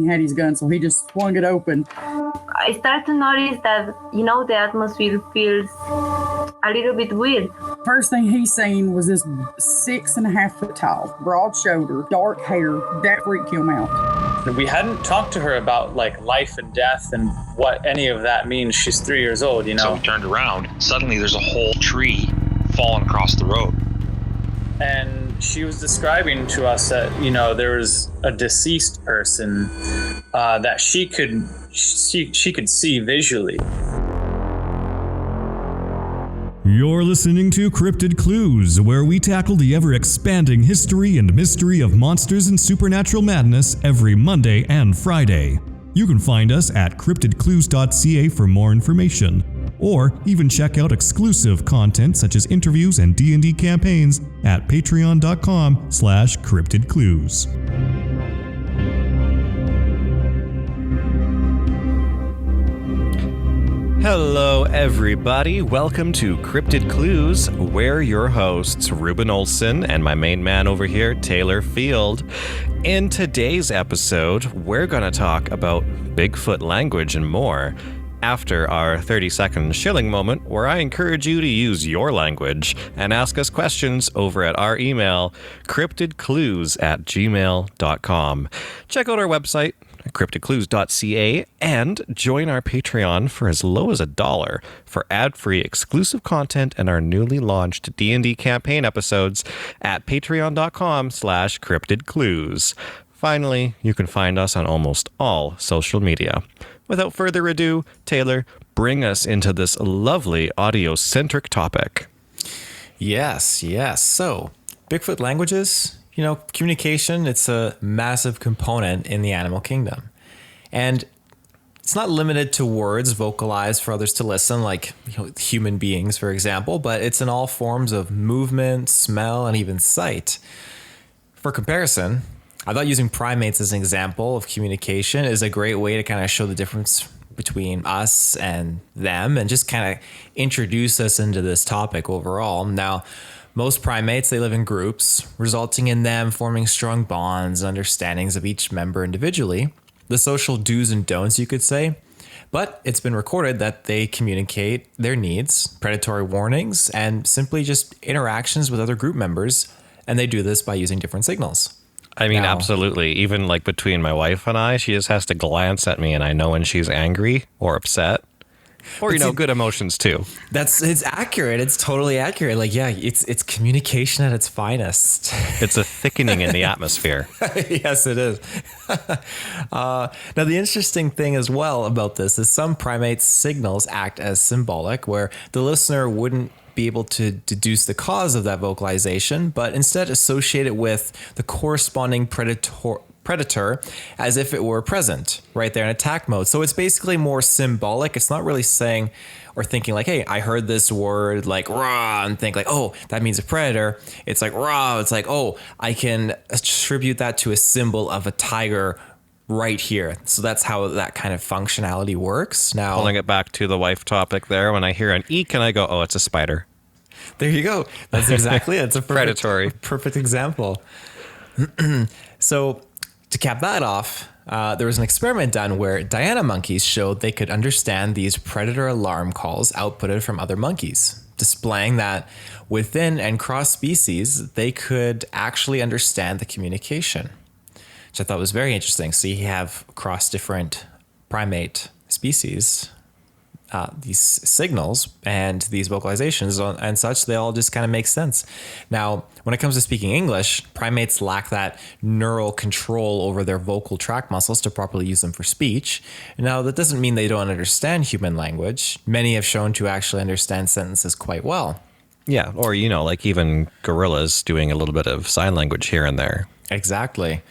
He had his gun, so he just swung it open. I start to notice that, the atmosphere feels a little bit weird. First thing he seen was this 6.5 foot tall, broad shoulder, dark hair. That freaked him out. We hadn't talked to her about like life and death and what any of that means. She's 3 years old, So we turned around. Suddenly there's a whole tree falling across the road. And she was describing to us that, there was a deceased person that she could see visually. You're listening to Cryptid Clues, where we tackle the ever-expanding history and mystery of monsters and supernatural madness every Monday and Friday. You can find us at CryptidClues.ca for more information, or even check out exclusive content such as interviews and D&D campaigns at patreon.com/CryptidClues. Hello everybody, welcome to Cryptid Clues. We're your hosts, Reuben Olson and my main man over here, Taylor Field. In today's episode, we're going to talk about Bigfoot language and more. After our 30-second shilling moment, where I encourage you to use your language and ask us questions over at our email, CryptidClues@gmail.com. Check out our website, CryptidClues.ca, and join our Patreon for as low as $1 for ad-free exclusive content and our newly launched D&D campaign episodes at patreon.com/CryptidClues. Finally, you can find us on almost all social media. Without further ado, Taylor, bring us into this lovely audio-centric topic. Yes. So, Bigfoot languages, communication, it's a massive component in the animal kingdom. And it's not limited to words vocalized for others to listen, like human beings, for example, but it's in all forms of movement, smell, and even sight. For comparison, I thought using primates as an example of communication is a great way to kind of show the difference between us and them and just kind of introduce us into this topic overall. Now, most primates, they live in groups, resulting in them forming strong bonds and understandings of each member individually. The social do's and don'ts, you could say. But it's been recorded that they communicate their needs, predatory warnings, and simply just interactions with other group members. And they do this by using different signals. I mean, absolutely. Even like between my wife and I, she just has to glance at me and I know when she's angry or upset. Or, good emotions too. It's accurate. It's totally accurate. Like, yeah, it's communication at its finest. It's a thickening in the atmosphere. Yes, it is. Now, the interesting thing as well about this is some primates' signals act as symbolic, where the listener wouldn't be able to deduce the cause of that vocalization, but instead associate it with the corresponding predator as if it were present right there in attack mode. So it's basically more symbolic. It's not really saying or thinking like, hey, I heard this word like raw and think like, oh, that means a predator. It's like raw. It's like, oh, I can attribute that to a symbol of a tiger right here. So that's how that kind of functionality works. Now, pulling it back to the wife topic there, when I hear an eek and I go, oh, it's a spider. There you go. That's exactly it. It's a predatory. Perfect example. So to cap that off, there was an experiment done where Diana monkeys showed they could understand these predator alarm calls outputted from other monkeys, displaying that within and cross species, they could actually understand the communication, which I thought was very interesting. So you have across different primate species, these signals and these vocalizations and such, they all just kind of make sense. Now, when it comes to speaking English, primates lack that neural control over their vocal tract muscles to properly use them for speech. Now, that doesn't mean they don't understand human language. Many have shown to actually understand sentences quite well. Yeah, or, like even gorillas doing a little bit of sign language here and there. Exactly.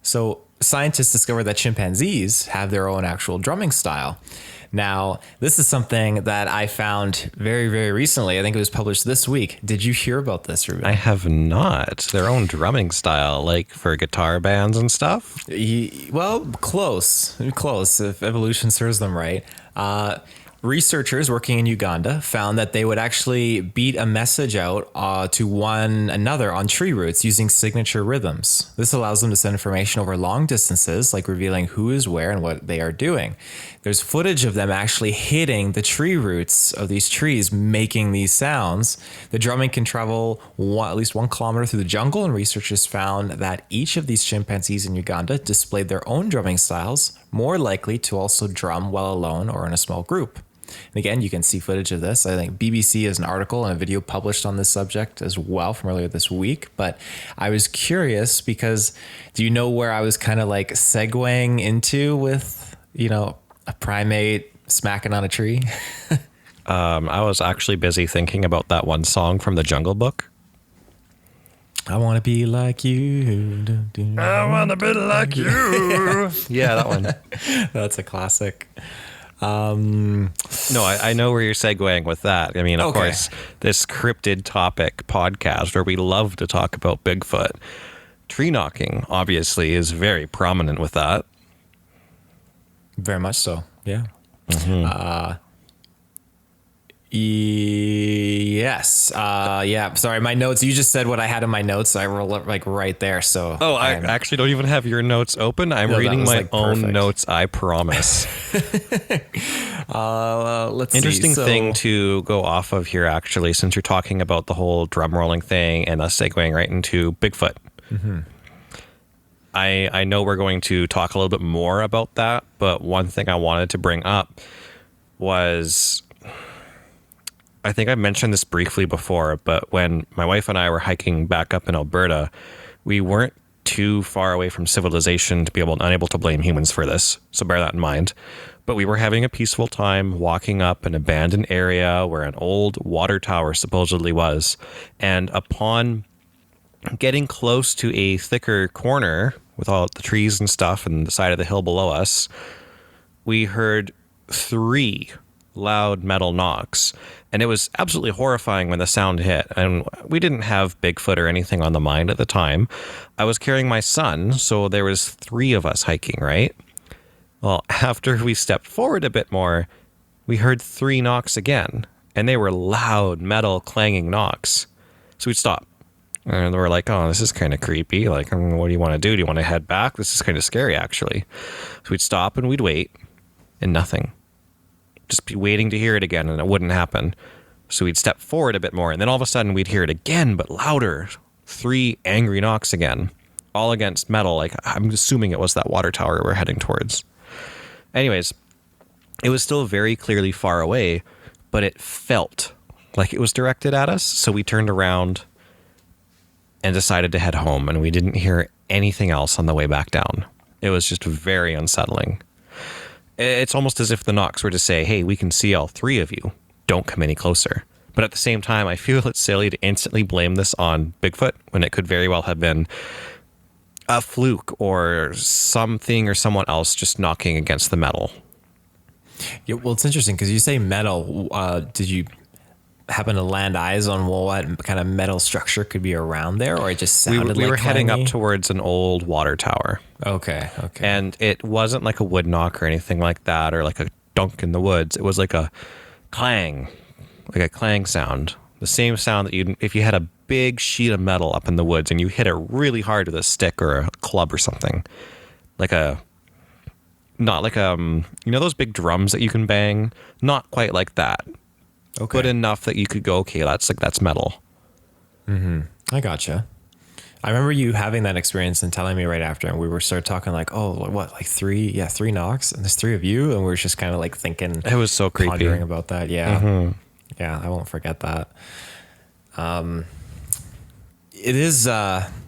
So scientists discovered that chimpanzees have their own actual drumming style. Now, this is something that I found very, very recently. I think it was published this week. Did you hear about this, Reuben? I have not. Their own drumming style, like for guitar bands and stuff? Well, close, if evolution serves them right. researchers working in Uganda found that they would actually beat a message out to one another on tree roots using signature rhythms. This allows them to send information over long distances, like revealing who is where and what they are doing. There's footage of them actually hitting the tree roots of these trees, making these sounds. The drumming can travel at least 1 kilometer through the jungle, and researchers found that each of these chimpanzees in Uganda displayed their own drumming styles, more likely to also drum while alone or in a small group. And again, you can see footage of this. I think BBC has an article and a video published on this subject as well from earlier this week. But I was curious because do you know where I was kind of like segueing into with, a primate smacking on a tree? I was actually busy thinking about that one song from the Jungle Book. I want to be like you. I want to be like you. Yeah, that one. That's a classic. No, I know where you're segueing with that. I mean, of course, this Cryptid Topic podcast where we love to talk about Bigfoot. Tree knocking, obviously, is very prominent with that. Very much so, yeah. Mm-hmm. Yes. Yeah. Sorry, my notes. You just said what I had in my notes. I were like right there. So. Oh, I actually don't even have your notes open. I'm reading my own notes. I promise. Let's Interesting see. thing to go off of here, actually, since you're talking about the whole drum rolling thing and us segueing right into Bigfoot. Mm-hmm. I know we're going to talk a little bit more about that, but one thing I wanted to bring up was, I think I mentioned this briefly before, but when my wife and I were hiking back up in Alberta, we weren't too far away from civilization to be unable to blame humans for this. So bear that in mind. But we were having a peaceful time walking up an abandoned area where an old water tower supposedly was. And upon getting close to a thicker corner with all the trees and stuff and the side of the hill below us, we heard 3 loud metal knocks. And it was absolutely horrifying when the sound hit. And we didn't have Bigfoot or anything on the mind at the time. I was carrying my son, so there was 3 of us hiking, right? Well, after we stepped forward a bit more, we heard 3 knocks again. And they were loud, metal, clanging knocks. So we'd stop. And we're like, oh, this is kind of creepy. Like, what do you want to do? Do you want to head back? This is kind of scary, actually. So we'd stop and we'd wait. And nothing. Just be waiting to hear it again, and it wouldn't happen. So we'd step forward a bit more, and then all of a sudden we'd hear it again, but louder. 3 angry knocks again, all against metal. Like, I'm assuming it was that water tower we're heading towards. Anyways, it was still very clearly far away, but it felt like it was directed at us. So we turned around and decided to head home, and we didn't hear anything else on the way back down. It was just very unsettling. It's almost as if the knocks were to say, hey, we can see all 3 of you. Don't come any closer. But at the same time, I feel it's silly to instantly blame this on Bigfoot when it could very well have been a fluke or something or someone else just knocking against the metal. Yeah, well, it's interesting because you say metal. Did you happen to land eyes on what kind of metal structure could be around there, or it just sounded we like were heading clangy? up towards an old water tower. Okay. And it wasn't like a wood knock or anything like that, or like a dunk in the woods. It was like a clang, like a clang sound. The same sound that if you had a big sheet of metal up in the woods and you hit it really hard with a stick or a club or something. Not like those big drums that you can bang? Not quite like that. Okay. But enough that you could go, okay, that's metal. Mm-hmm. I gotcha. I remember you having that experience and telling me right after, and we started talking like, oh, what, like 3? Yeah, 3 knocks, and there's 3 of you, and we were just kind of like thinking. It was so creepy. Pondering about that, yeah. Mm-hmm. Yeah, I won't forget that. It is,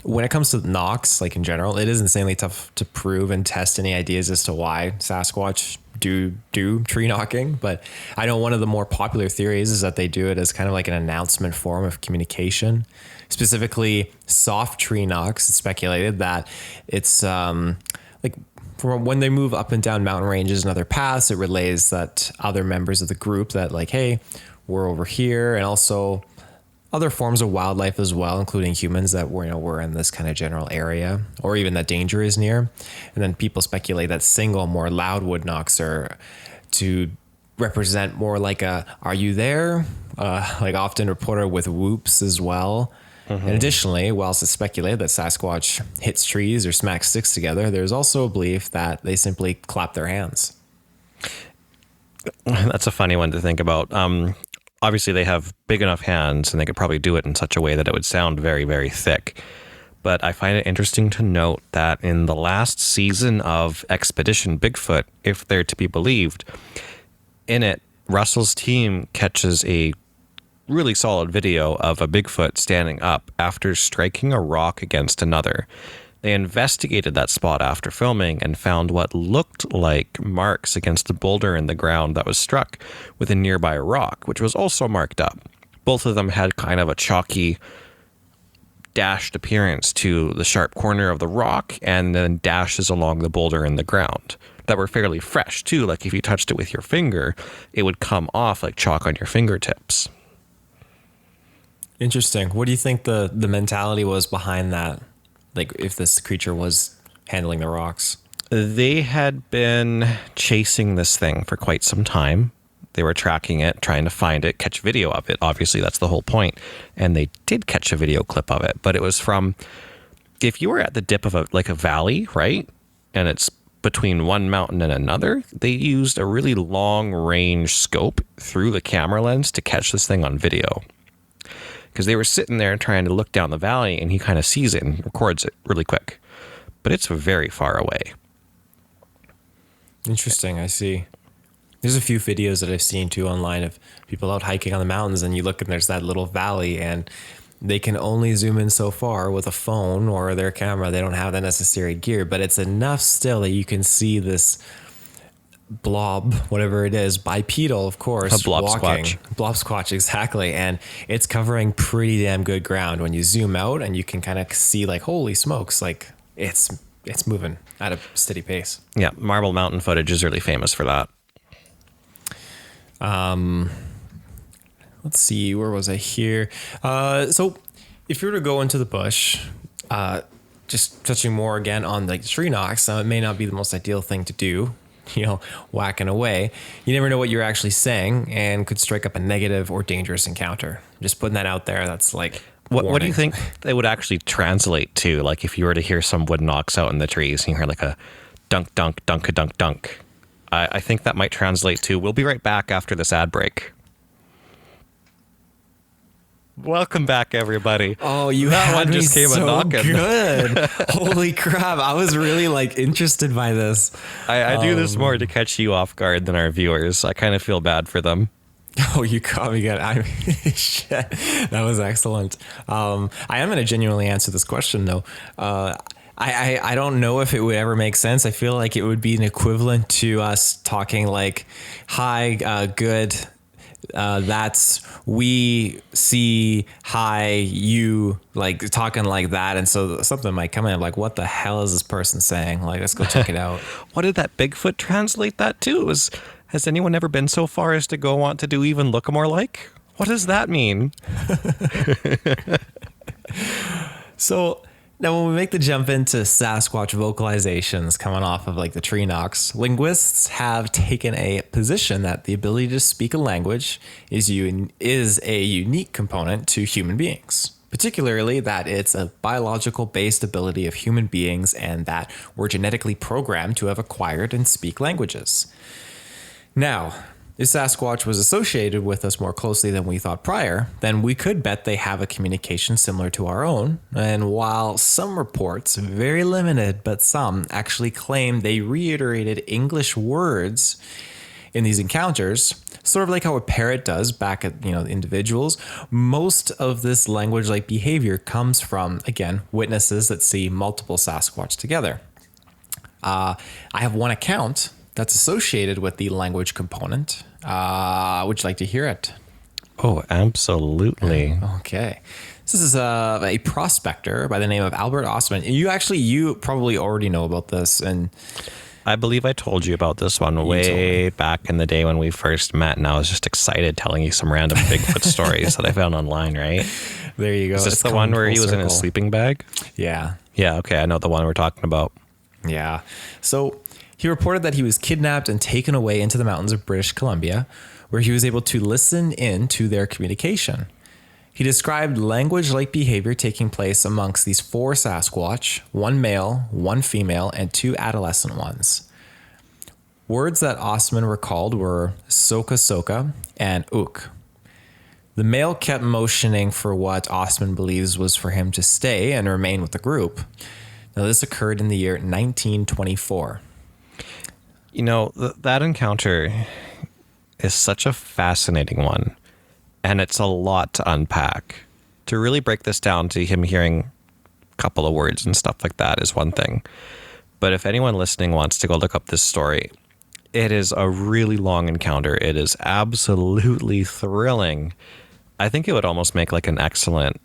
when it comes to knocks, like in general, it is insanely tough to prove and test any ideas as to why Sasquatch do tree knocking. But I know one of the more popular theories is that they do it as kind of like an announcement form of communication. Specifically, soft tree knocks. It's speculated that it's like from when they move up and down mountain ranges and other paths, it relays that other members of the group that like, hey, we're over here, and also other forms of wildlife as well, including humans that we're in this kind of general area, or even that danger is near. And then people speculate that single, more loud wood knocks are to represent more like a "Are you there?" Like often reported with whoops as well. And additionally, whilst it's speculated that Sasquatch hits trees or smacks sticks together, there's also a belief that they simply clap their hands. That's a funny one to think about. Obviously, they have big enough hands, and they could probably do it in such a way that it would sound very, very thick. But I find it interesting to note that in the last season of Expedition Bigfoot, if they're to be believed, in it, Russell's team catches a really solid video of a Bigfoot standing up after striking a rock against another. They investigated that spot after filming and found what looked like marks against the boulder in the ground that was struck with a nearby rock, which was also marked up. Both of them had kind of a chalky, dashed appearance to the sharp corner of the rock and then dashes along the boulder in the ground that were fairly fresh too. Like if you touched it with your finger, it would come off like chalk on your fingertips. Interesting. What do you think the mentality was behind that? Like if this creature was handling the rocks? They had been chasing this thing for quite some time. They were tracking it, trying to find it, catch video of it. Obviously, that's the whole point. And they did catch a video clip of it, but it was from, if you were at the dip of a valley, right? And it's between one mountain and another, they used a really long range scope through the camera lens to catch this thing on video. Because they were sitting there trying to look down the valley, and he kind of sees it and records it really quick. But it's very far away. Interesting, I see. There's a few videos that I've seen too online of people out hiking on the mountains, and you look and there's that little valley, and they can only zoom in so far with a phone or their camera. They don't have the necessary gear, but it's enough still that you can see this blob, whatever it is, bipedal, of course, a blob walking. squatch. Blob squatch, exactly. And it's covering pretty damn good ground when you zoom out, and you can kind of see like, holy smokes, like it's moving at a steady pace. Yeah, Marble Mountain footage is really famous for that. Let's see, where was I here? So if you were to go into the bush, just touching more again on like tree knocks, it may not be the most ideal thing to do, whacking away. You never know what you're actually saying and could strike up a negative or dangerous encounter. Just putting that out there. That's like, what do you think they would actually translate to? Like if you were to hear some wood knocks out in the trees and you hear like a dunk, dunk, dunk, a dunk, dunk. I think that might translate to, we'll be right back after this ad break. Welcome back, everybody. Oh, you that had one me just came so a knocking. Good. Holy crap. I was really like interested by this. I do this more to catch you off guard than our viewers. I kind of feel bad for them. Oh, you caught me good. Shit. That was excellent. I am going to genuinely answer this question though. I don't know if it would ever make sense. I feel like it would be an equivalent to us talking like, hi, good. That's we see, hi, you, like talking like that. And so something might come in like, what the hell is this person saying? Like, let's go check it out. What did that Bigfoot translate that to? Has anyone ever been so far as to go want to do even look more like? What does that mean? So now when we make the jump into Sasquatch vocalizations coming off of like the tree knocks, linguists have taken a position that the ability to speak a language is a unique component to human beings. Particularly that it's a biological based ability of human beings and that we're genetically programmed to have acquired and speak languages. Now, if Sasquatch was associated with us more closely than we thought prior, then we could bet they have a communication similar to our own. And while some reports, very limited, but some actually claim they reiterated English words in these encounters, sort of like how a parrot does back at individuals, most of this language-like behavior comes from, again, witnesses that see multiple Sasquatch together. I have one account that's associated with the language component. Would you like to hear it? Oh, absolutely. Okay. This is a prospector by the name of Albert Ostman. You probably already know about this. And I believe I told you about this one way back in the day when we first met, and I was just excited telling you some random Bigfoot stories that I found online, right? There you go. Is this the one where he was in his sleeping bag? Yeah. Yeah, okay, I know the one we're talking about. Yeah. So He reported that he was kidnapped and taken away into the mountains of British Columbia, where he was able to listen in to their communication. He described language-like behavior taking place amongst these 4 Sasquatch, 1 male, 1 female, and 2 adolescent ones. Words that Ostman recalled were soka soka and ook. The male kept motioning for what Ostman believes was for him to stay and remain with the group. Now, this occurred in the year 1924. You know, that encounter is such a fascinating one, and it's a lot to unpack. To really break this down to him hearing a couple of words and stuff like that is one thing. But if anyone listening wants to go look up this story, it is a really long encounter. It is absolutely thrilling. I think it would almost make like an excellent,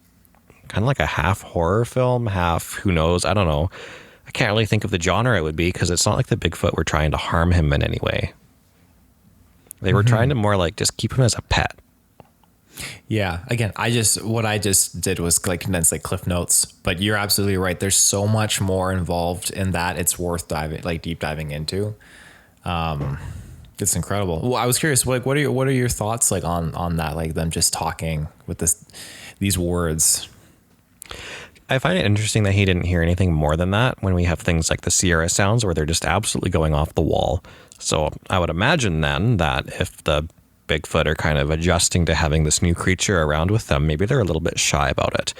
kind of like a half horror film, half who knows, I don't know. I can't really think of the genre it would be because it's not like the Bigfoot were trying to harm him in any way. They were trying to more like just keep him as a pet. Yeah. Again, what I just did was like condense like Cliff Notes, but you're absolutely right. There's so much more involved in that. It's worth deep diving into. It's incredible. Well, I was curious, what are your thoughts like on that? Like them just talking with these words. I find it interesting that he didn't hear anything more than that when we have things like the Sierra sounds where they're just absolutely going off the wall. So I would imagine then that if the Bigfoot are kind of adjusting to having this new creature around with them, maybe they're a little bit shy about it.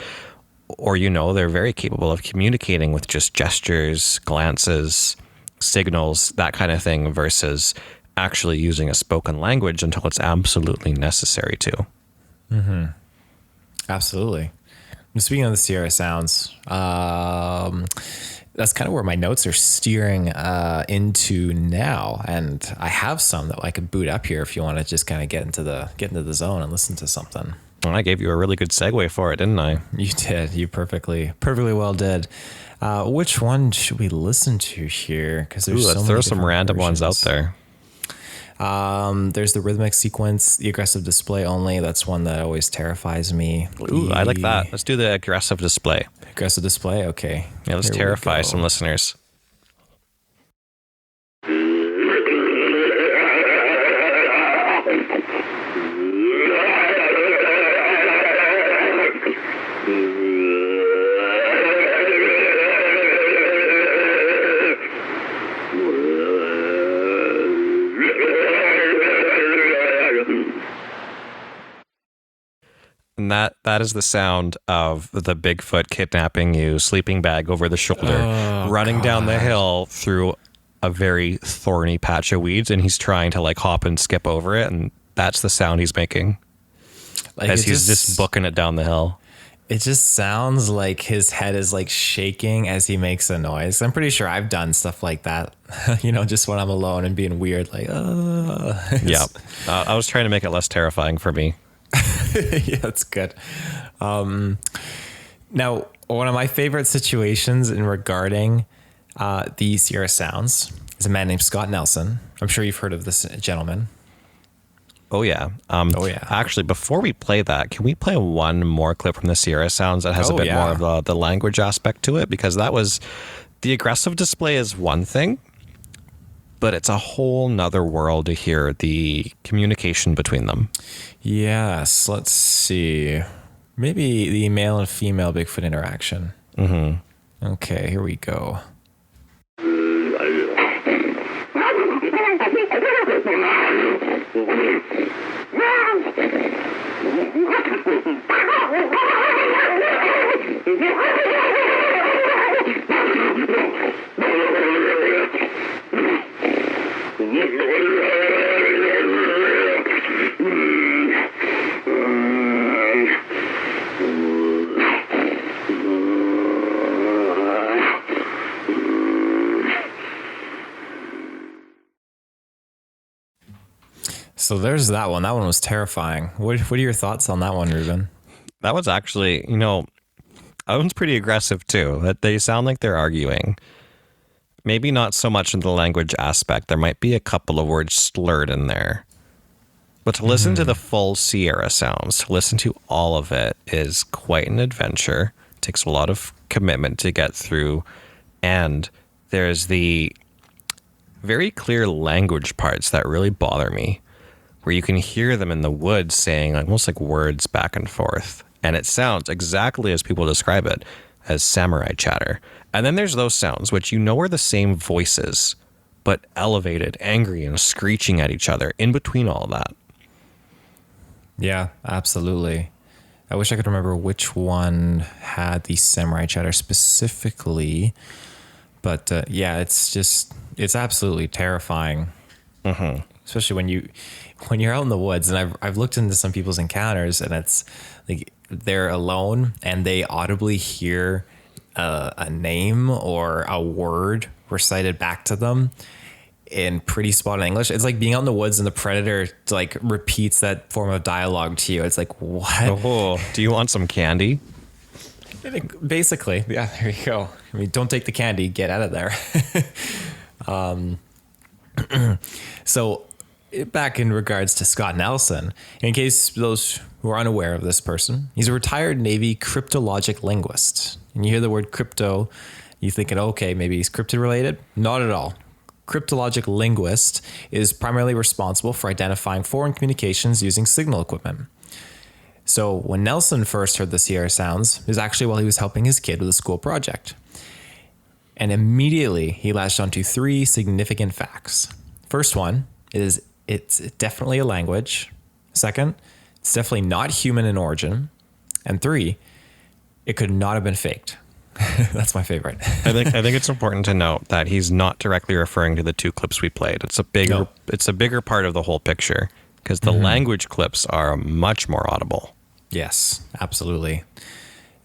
Or, they're very capable of communicating with just gestures, glances, signals, that kind of thing, versus actually using a spoken language until it's absolutely necessary to. Mm-hmm. Absolutely. Speaking of the Sierra sounds, that's kind of where my notes are steering into now, and I have some that I could boot up here if you want to just kind of get into the zone and listen to something. Well, I gave you a really good segue for it, didn't I? You did. You perfectly well did. Which one should we listen to here? Because there's let's throw some random ones out there. There's the rhythmic sequence, the aggressive display only. That's one that always terrifies me. Ooh, I like that. Let's do the aggressive display. Aggressive display, okay. Yeah, let's terrify some listeners. And that is the sound of the Bigfoot kidnapping you, sleeping bag over the shoulder, running down the hill through a very thorny patch of weeds, and he's trying to like hop and skip over it, and that's the sound he's making as he's just booking it down the hill. It just sounds like his head is like shaking as he makes a noise. I'm pretty sure I've done stuff like that, just when I'm alone and being weird, like, Yeah. I was trying to make it less terrifying for me. Yeah, that's good. Now, one of my favorite situations in regarding the Sierra Sounds is a man named Scott Nelson. I'm sure you've heard of this gentleman. Oh, yeah. Yeah. Actually, before we play that, can we play one more clip from the Sierra Sounds that has a bit more of the language aspect to it? Because that was, the aggressive display is one thing, but it's a whole nother world to hear the communication between them. Yes, let's see. Maybe the male and female Bigfoot interaction. Mm-hmm. Okay, here we go. So there's that one. That one was terrifying. What are your thoughts on that one, Reuben? That was actually, that one's pretty aggressive too. That they sound like they're arguing. Maybe not so much in the language aspect. There might be a couple of words slurred in there. But to listen to the full Sierra Sounds, to listen to all of it is quite an adventure. It takes a lot of commitment to get through. And there's the very clear language parts that really bother me, where you can hear them in the woods saying almost like words back and forth. And it sounds exactly as people describe it, as samurai chatter. And then there's those sounds, which you know are the same voices, but elevated, angry, and screeching at each other in between all that. Yeah, absolutely. I wish I could remember which one had the samurai chatter specifically. But yeah, it's absolutely terrifying. Mm-hmm. Especially when you're out in the woods. And I've looked into some people's encounters, and it's like they're alone and they audibly hear a name or a word recited back to them in pretty spot on English. It's like being out in the woods and the predator like repeats that form of dialogue to you. It's like, what? Oh, do you want some candy? Basically, yeah, there you go. I mean, don't take the candy, get out of there. So back in regards to Scott Nelson, in case those who are unaware of this person, he's a retired Navy cryptologic linguist. And you hear the word crypto, you thinking, okay, maybe he's cryptid related. Not at all. Cryptologic linguist is primarily responsible for identifying foreign communications using signal equipment. So when Nelson first heard the Sierra sounds, it was actually while he was helping his kid with a school project. And immediately he latched onto 3 significant facts. First one is it's definitely a language. Second, it's definitely not human in origin. And 3, it could not have been faked. That's my favorite. I think it's important to note that he's not directly referring to the 2 clips we played. It's a bigger part of the whole picture, because the language clips are much more audible. Yes, absolutely.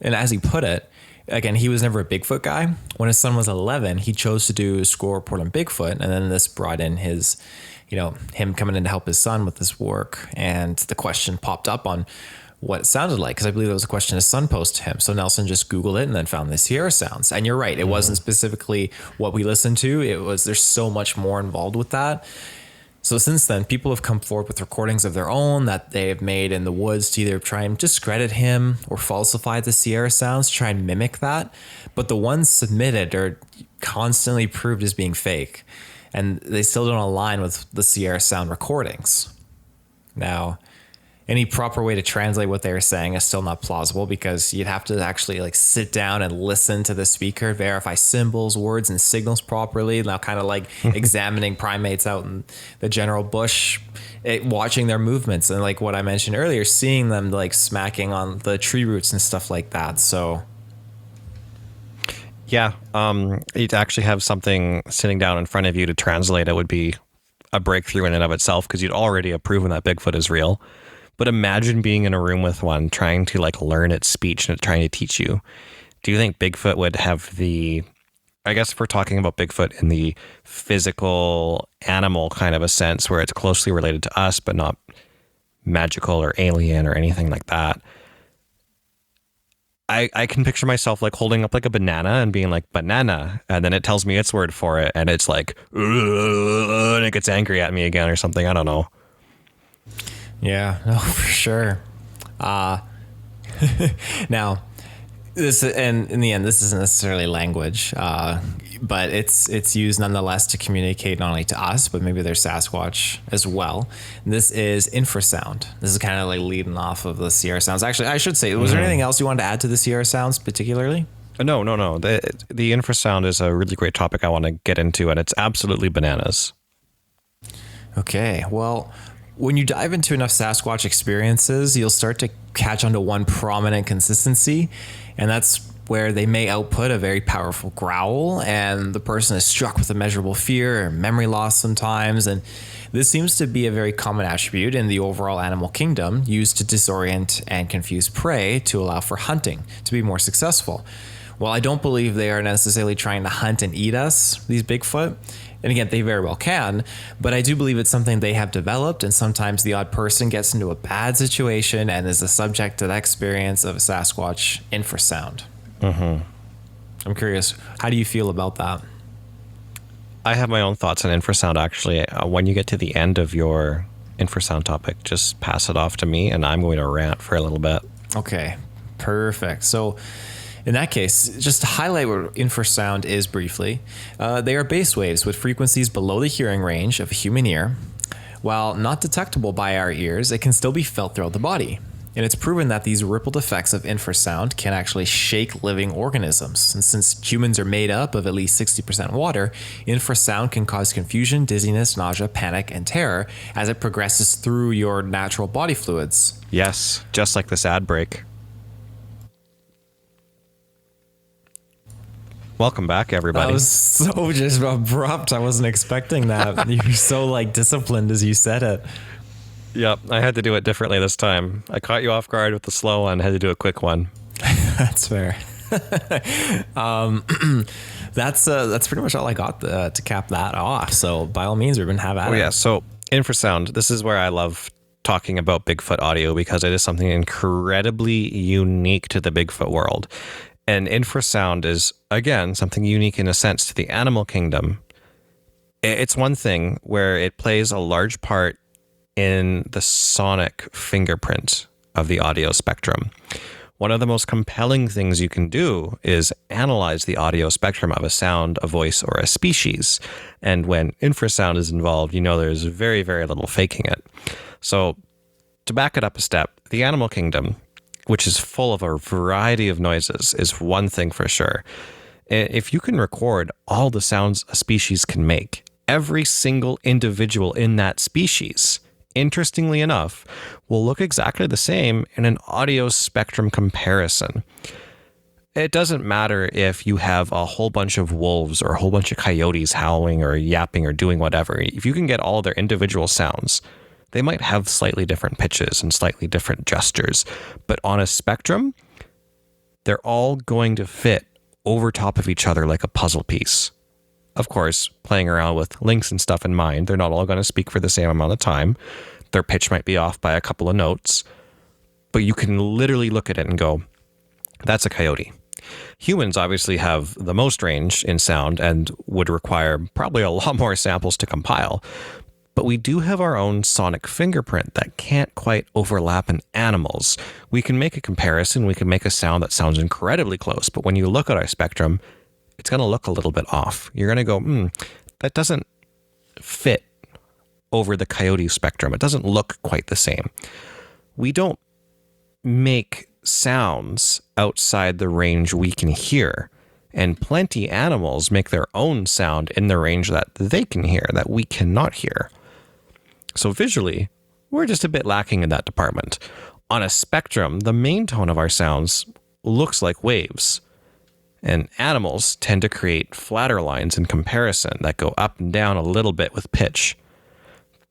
And as he put it, again, he was never a Bigfoot guy. When his son was 11, he chose to do a school report on Bigfoot, and then this brought in his, him coming in to help his son with this work, and the question popped up on what it sounded like, because I believe there was a question his son posed to him. So Nelson just Googled it and then found the Sierra sounds. And you're right, it wasn't specifically what we listened to. There's so much more involved with that. So since then, people have come forward with recordings of their own that they have made in the woods to either try and discredit him or falsify the Sierra sounds, try and mimic that. But the ones submitted are constantly proved as being fake, and they still don't align with the Sierra sound recordings. Now, any proper way to translate what they're saying is still not plausible, because you'd have to actually like sit down and listen to the speaker, verify symbols, words, and signals properly. Now kind of like examining primates out in the general bush, watching their movements. And like what I mentioned earlier, seeing them like smacking on the tree roots and stuff like that. So yeah, you'd actually have something sitting down in front of you to translate it would be a breakthrough in and of itself, because you'd already have proven that Bigfoot is real. But imagine being in a room with one, trying to like learn its speech and trying to teach you. Do you think Bigfoot would have I guess if we're talking about Bigfoot in the physical animal kind of a sense, where it's closely related to us, but not magical or alien or anything like that. I can picture myself like holding up like a banana and being like, banana. And then it tells me its word for it. And it's like, and it gets angry at me again or something. I don't know. Yeah, no, for sure. Now, this, and in the end, this isn't necessarily language, but it's used nonetheless to communicate not only to us, but maybe there's Sasquatch as well. And this is infrasound. This is kind of like leading off of the Sierra sounds. Actually, I should say, was there anything else you wanted to add to the Sierra sounds particularly? No. The infrasound is a really great topic I want to get into, and it's absolutely bananas. Okay, well, when you dive into enough Sasquatch experiences, you'll start to catch onto one prominent consistency, and that's where they may output a very powerful growl, and the person is struck with immeasurable fear or memory loss sometimes. And this seems to be a very common attribute in the overall animal kingdom, used to disorient and confuse prey to allow for hunting to be more successful. While I don't believe they are necessarily trying to hunt and eat us, these Bigfoot, and again, they very well can, but I do believe it's something they have developed, and sometimes the odd person gets into a bad situation and is the subject to that experience of a Sasquatch infrasound. Mm-hmm. I'm curious, how do you feel about that? I have my own thoughts on infrasound, actually. When you get to the end of your infrasound topic, just pass it off to me, and I'm going to rant for a little bit. Okay, perfect. So In that case, just to highlight what infrasound is briefly, they are bass waves with frequencies below the hearing range of a human ear. While not detectable by our ears, it can still be felt throughout the body. And it's proven that these rippled effects of infrasound can actually shake living organisms. And since humans are made up of at least 60% water, infrasound can cause confusion, dizziness, nausea, panic, and terror as it progresses through your natural body fluids. Yes, just like this ad break. Welcome back, everybody. That was so just abrupt. I wasn't expecting that. You're so like disciplined as you said it. Yep, I had to do it differently this time. I caught you off guard with the slow one, had to do a quick one. That's fair. That's pretty much all I got to cap that off. So by all means, Reuben, have at it. Oh yeah, so infrasound, this is where I love talking about Bigfoot audio because it is something incredibly unique to the Bigfoot world. And infrasound is, again, something unique in a sense to the animal kingdom. It's one thing where it plays a large part in the sonic fingerprint of the audio spectrum. One of the most compelling things you can do is analyze the audio spectrum of a sound, a voice, or a species. And when infrasound is involved, you know there's very, very little faking it. So to back it up a step, the animal kingdom, which is full of a variety of noises, is one thing for sure. If you can record all the sounds a species can make, every single individual in that species, interestingly enough, will look exactly the same in an audio spectrum comparison. It doesn't matter if you have a whole bunch of wolves or a whole bunch of coyotes howling or yapping or doing whatever. If you can get all their individual sounds, they might have slightly different pitches and slightly different gestures, but on a spectrum, they're all going to fit over top of each other like a puzzle piece. Of course, playing around with links and stuff in mind, they're not all going to speak for the same amount of time. Their pitch might be off by a couple of notes, but you can literally look at it and go, that's a coyote. Humans obviously have the most range in sound and would require probably a lot more samples to compile. But we do have our own sonic fingerprint that can't quite overlap in animals. We can make a comparison. We can make a sound that sounds incredibly close. But when you look at our spectrum, it's going to look a little bit off. You're going to go, that doesn't fit over the coyote spectrum. It doesn't look quite the same. We don't make sounds outside the range we can hear. And plenty animals make their own sound in the range that they can hear, that we cannot hear. So visually, we're just a bit lacking in that department. On a spectrum, the main tone of our sounds looks like waves. And animals tend to create flatter lines in comparison that go up and down a little bit with pitch.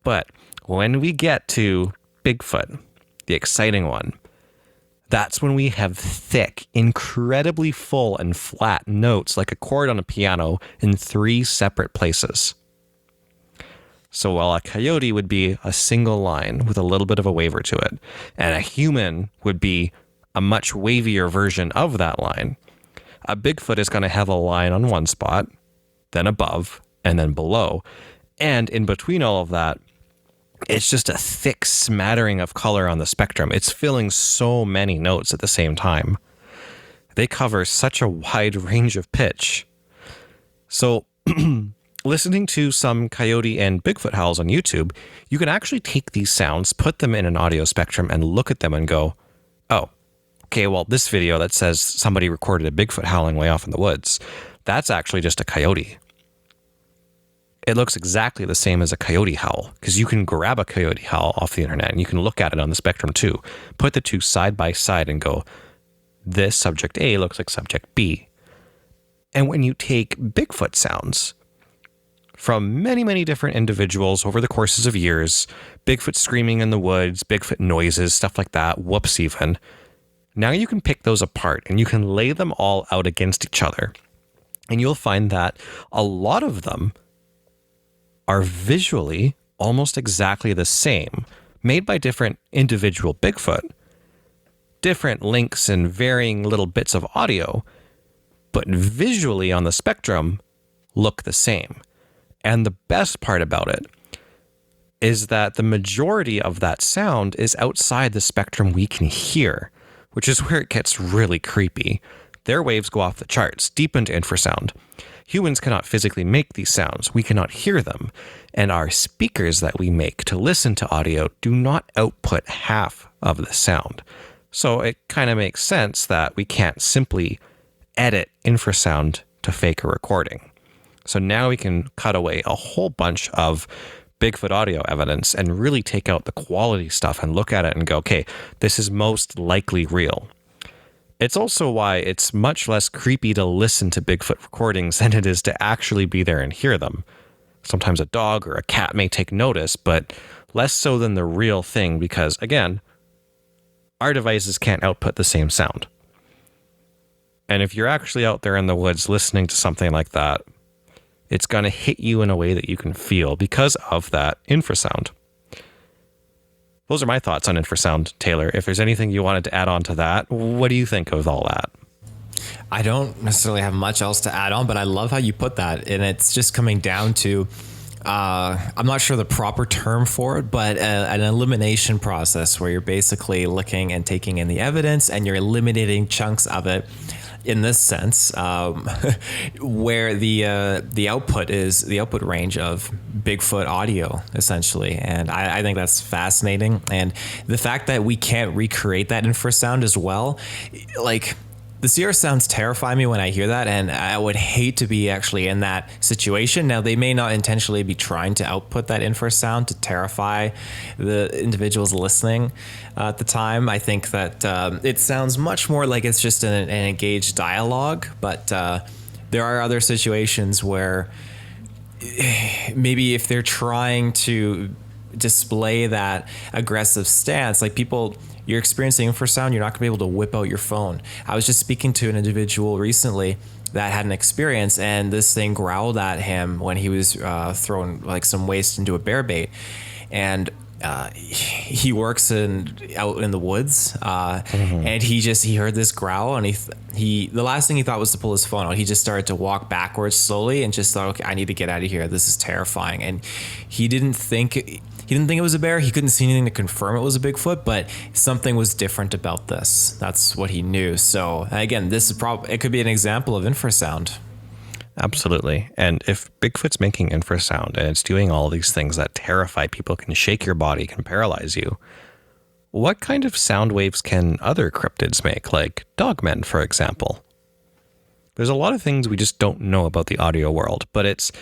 But when we get to Bigfoot, the exciting one, that's when we have thick, incredibly full and flat notes like a chord on a piano in 3 separate places. So while a coyote would be a single line with a little bit of a waver to it, and a human would be a much wavier version of that line, a Bigfoot is going to have a line on one spot, then above, and then below. And in between all of that, it's just a thick smattering of color on the spectrum. It's filling so many notes at the same time. They cover such a wide range of pitch. So listening to some coyote and Bigfoot howls on YouTube, you can actually take these sounds, put them in an audio spectrum, and look at them and go, oh, okay, well, this video that says somebody recorded a Bigfoot howling way off in the woods, that's actually just a coyote. It looks exactly the same as a coyote howl, because you can grab a coyote howl off the internet and you can look at it on the spectrum too. Put the two side by side and go, this subject A looks like subject B. And when you take Bigfoot sounds from many, many different individuals over the courses of years, Bigfoot screaming in the woods, Bigfoot noises, stuff like that, whoops even, now you can pick those apart and you can lay them all out against each other. And you'll find that a lot of them are visually almost exactly the same, made by different individual Bigfoot, different links and varying little bits of audio, but visually on the spectrum look the same. And the best part about it is that the majority of that sound is outside the spectrum we can hear, which is where it gets really creepy. Their waves go off the charts, deep into infrasound. Humans cannot physically make these sounds. We cannot hear them. And our speakers that we make to listen to audio do not output half of the sound. So it kind of makes sense that we can't simply edit infrasound to fake a recording. So now we can cut away a whole bunch of Bigfoot audio evidence and really take out the quality stuff and look at it and go, okay, this is most likely real. It's also why it's much less creepy to listen to Bigfoot recordings than it is to actually be there and hear them. Sometimes a dog or a cat may take notice, but less so than the real thing because, again, our devices can't output the same sound. And if you're actually out there in the woods listening to something like that, it's going to hit you in a way that you can feel because of that infrasound. Those are my thoughts on infrasound, Taylor. If there's anything you wanted to add on to that, what do you think of all that? I don't necessarily have much else to add on, but I love how you put that. And it's just coming down to, I'm not sure the proper term for it, but an elimination process where you're basically looking and taking in the evidence and you're eliminating chunks of it. In this sense, where the output range of Bigfoot audio, essentially. And I think that's fascinating. And the fact that we can't recreate that infrasound as well, like the Sierra sounds terrify me when I hear that. And I would hate to be actually in that situation. Now, they may not intentionally be trying to output that infrasound to terrify the individuals listening at the time. I think that it sounds much more like it's just an engaged dialogue. But there are other situations where maybe if they're trying to display that aggressive stance, like people, you're experiencing infrasound, you're not going to be able to whip out your phone. I was just speaking to an individual recently that had an experience, and this thing growled at him when he was throwing like some waste into a bear bait. And he works out in the woods, and he heard this growl, and he the last thing he thought was to pull his phone out. He just started to walk backwards slowly and just thought, okay, I need to get out of here. This is terrifying. And he didn't think it was a bear. He couldn't see anything to confirm it was a Bigfoot, but something was different about this. That's what he knew. So again, this is it could be an example of infrasound. Absolutely. And if Bigfoot's making infrasound and it's doing all these things that terrify people, can shake your body, can paralyze you, what kind of sound waves can other cryptids make, like dogmen, for example? There's a lot of things we just don't know about the audio world, but it's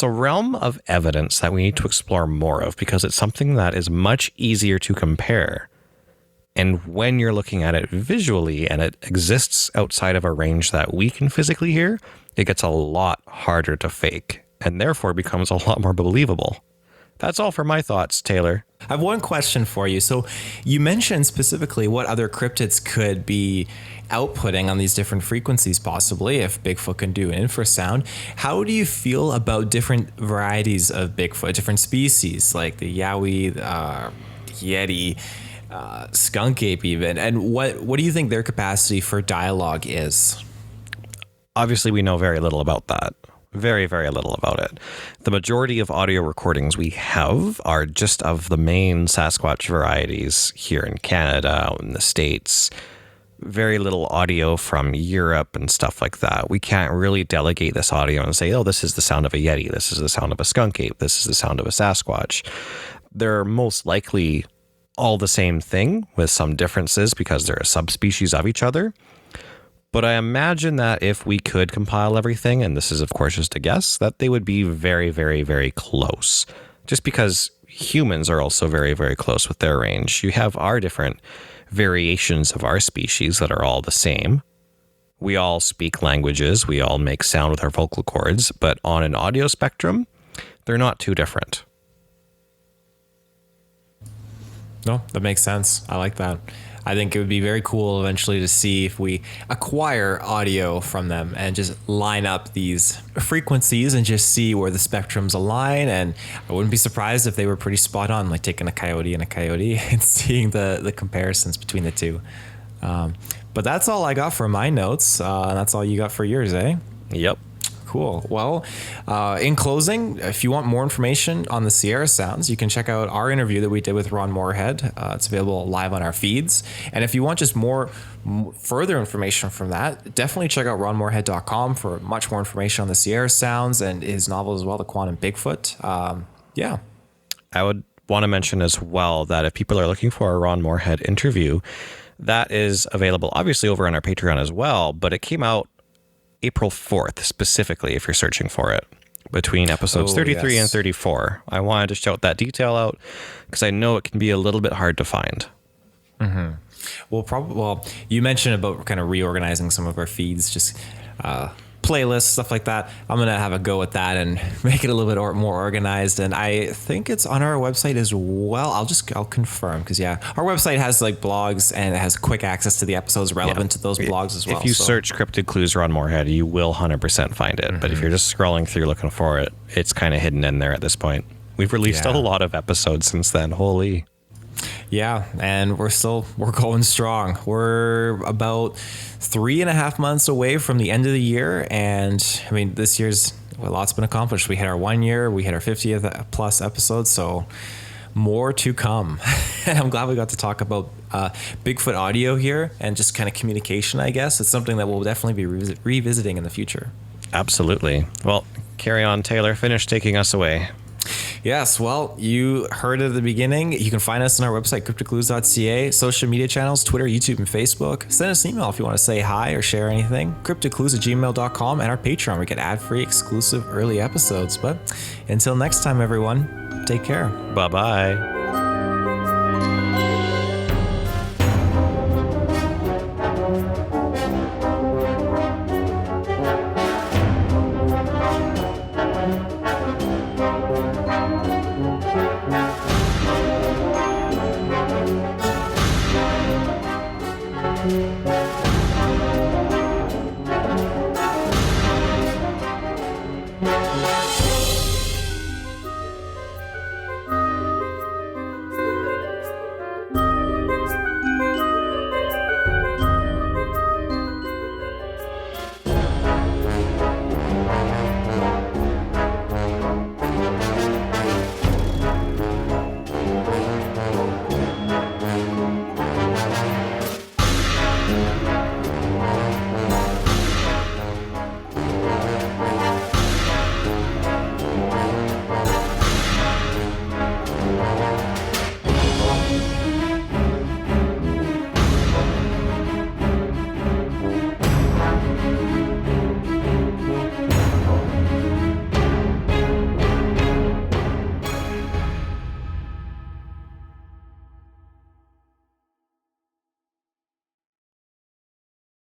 a realm of evidence that we need to explore more of because it's something that is much easier to compare. And when you're looking at it visually and it exists outside of a range that we can physically hear, it gets a lot harder to fake and therefore becomes a lot more believable. That's all for my thoughts, Taylor. I have one question for you. So you mentioned specifically what other cryptids could be outputting on these different frequencies, possibly, if Bigfoot can do infrasound. How do you feel about different varieties of Bigfoot, different species, like the Yowie, Yeti, skunk ape even? And what do you think their capacity for dialogue is? Obviously, we know very little about that. Very, very little about it. The majority of audio recordings we have are just of the main Sasquatch varieties here in Canada, in the States. Very little audio from Europe and stuff like that. We can't really delegate this audio and say, oh, this is the sound of a Yeti. This is the sound of a skunk ape. This is the sound of a Sasquatch. They're most likely all the same thing with some differences because they're a subspecies of each other. But I imagine that if we could compile everything, and this is of course just a guess, that they would be very, very, very close. Just because humans are also very, very close with their range. You have our different variations of our species that are all the same. We all speak languages, we all make sound with our vocal cords, but on an audio spectrum, they're not too different. No, that makes sense. I like that. I think it would be very cool eventually to see if we acquire audio from them and just line up these frequencies and just see where the spectrums align. And I wouldn't be surprised if they were pretty spot on, like taking a coyote and a coyote and seeing the comparisons between the two. But that's all I got for my notes. That's all you got for yours, eh? Yep. Cool. Well, in closing, if you want more information on the Sierra Sounds, you can check out our interview that we did with Ron Moorhead. It's available live on our feeds. And if you want just further information from that, definitely check out ronmoorhead.com for much more information on the Sierra Sounds and his novel as well, The Quantum Bigfoot. Yeah. I would want to mention as well that if people are looking for a Ron Moorhead interview, that is available obviously over on our Patreon as well, but it came out April 4th, specifically, if you're searching for it, between episodes 33 and 34. I wanted to shout that detail out because I know it can be a little bit hard to find. Mm-hmm. Well, you mentioned about kind of reorganizing some of our feeds, just playlists, stuff like that. I'm going to have a go at that and make it a little bit more organized. And I think it's on our website as well. I'll confirm because our website has like blogs and it has quick access to the episodes relevant to those blogs as well. If you search Cryptid Clues Ron Moorhead, you will 100% find it. Mm-hmm. But if you're just scrolling through looking for it, it's kind of hidden in there at this point. We've released a lot of episodes since then. Holy. Yeah, and we're going strong. We're about 3.5 months away from the end of the year, and I mean, this year's a lot's been accomplished. We hit our 1 year, we hit our 50th plus episode, so more to come. And I'm glad we got to talk about Bigfoot audio here and just kind of communication, I guess. It's something that we'll definitely be revisiting in the future. Absolutely. Well, carry on, Taylor. Finish taking us away. Yes, well, you heard it at the beginning. You can find us on our website, CryptidClues.ca, social media channels, Twitter, YouTube, and Facebook. Send us an email if you want to say hi or share anything, CryptidClues@gmail.com, and our Patreon, where we get ad-free, exclusive, early episodes. But until next time, everyone, take care. Bye-bye.